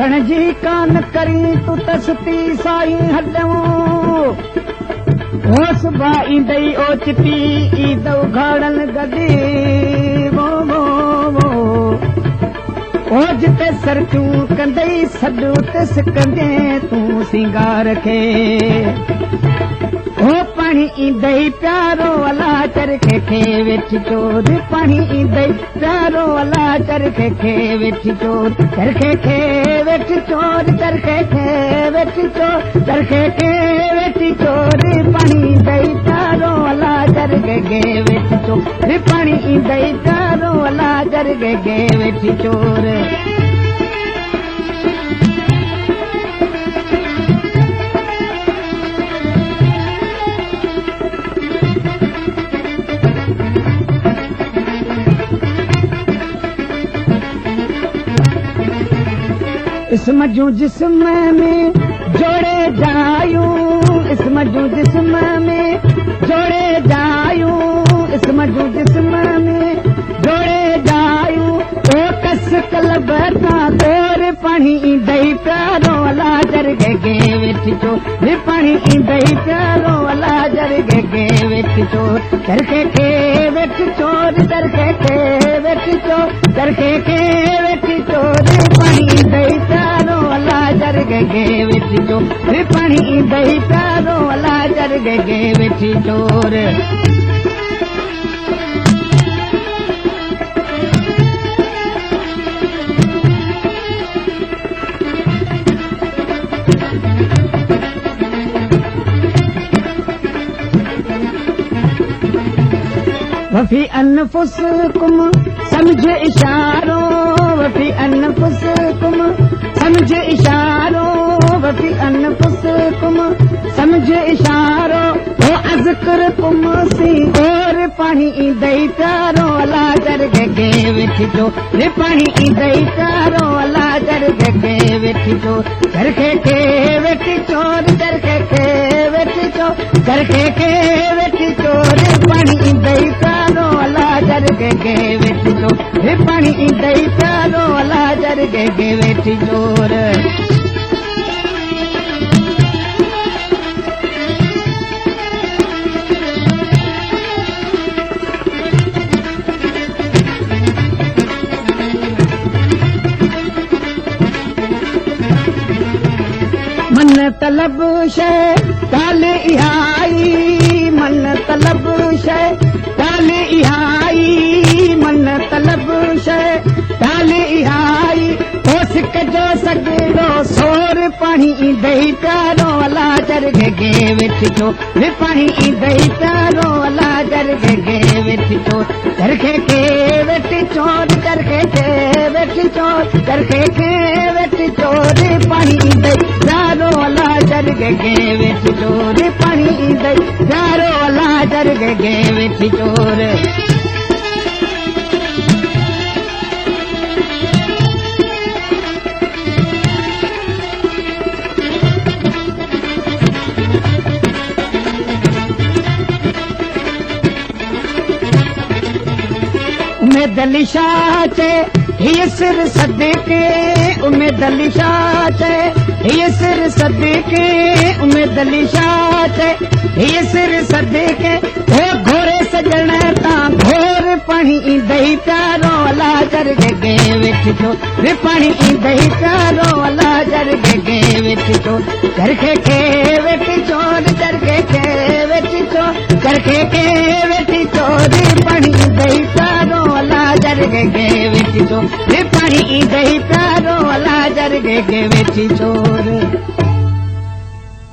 आखण जी कान करी तू तसती साईं हॾूं होस बा ईंदई ओचती ईदो घाड़न गदी वो ओज ते सरचूं कंदई सॾू ते सिकंदे तूं सिंगार खे ओ पाणी ईंदई प्यारो अला चरखे खे वेठी चोर पाणी ईंदई प्यारो अला चरखे खे वेठी चोर चरखे खे वेठी चोर चरखे खे वेठी चोर चरखे खे वेठी चोर पाणी ईंदई प्यारो अला चरखे खे वेठी चोर पाणी ईंदई प्यारो अला चरखे खे वेठी चोर इसम जूं जिस्म में जोड़े जायूं इसम जूं जिस्म में जोड़े जायूं इसम जूं जिस्म में जोड़े जायूं ओ कस कलब ता तोर पाणी ईंदई प्यारो अला जरगे गे वेठी चो रे पाणी ईंदई प्यारो अला जरगे गे वेठी चो चरखे खे वेठी चोर चरखे खे वेठी चो चरखे खे वेठी चोर पाणी ईंदई प्यारो अला जरगे गे वेठी चो रे पाणी ईंदई प्यारो अला जरगे गे वेठी चोर वफी अनफुसकुम समझ इशारो वफी अनफुसकुम समझ इशारो वफी अनफुसकुम समझ इशारो ओ अज़कुरकुम सी और पाणी ईंदई प्यारो अला जरगे गे वेठी चो रे पाणी ईंदई प्यारो अला जरगे गे वेठी चो चरखे खे वेठी चोर चरखे खे वेठी चो चरखे खे वेठी चोर पाणी ईंदई प्यारो अला जरगे गे वेठी चो रे पाणी ईंदई प्यारो अला जरगे गे वेठी चोर मन तलब शय काले इहाई मन तलब शय काले इहाई मन तलब शय काले इहाई ओ सिक जो सगड़ो सोर पाणी ईंदई प्यारो अला जरगे गे वेठी चो रे पाणी ईंदई प्यारो अला जरगे गे वेठी चो चरखे खे वेठी चोर चरखे खे वेठी चोर चरखे खे वेठी चोर पाणी ईंदई प्यारो अला जरगे गे वेठी चोर पाणी ईंदई प्यारो अला जरगे गे वेठी चोर उमेद अली शाह चे हीअ सिर सदके उमेद अली शाह चे हीअ सिर सदके उमेद अली शाह चे हीअ सिर सदके ओ घोड़े सजण तां घोर पाणी ईंदई प्यारो अला जरगे गे वेठी चो रे पाणी ईंदई प्यारो अला जरगे गे वेठी चो चरखे खे वेठी चोर चरखे खे वेठी चो चरखे खे वेठी चोर पाणी ईंदई प्यारो अला जरगे गे वेठी चो रे पाणी ईंदई प्यारो अला जरगे गे वेठी चोर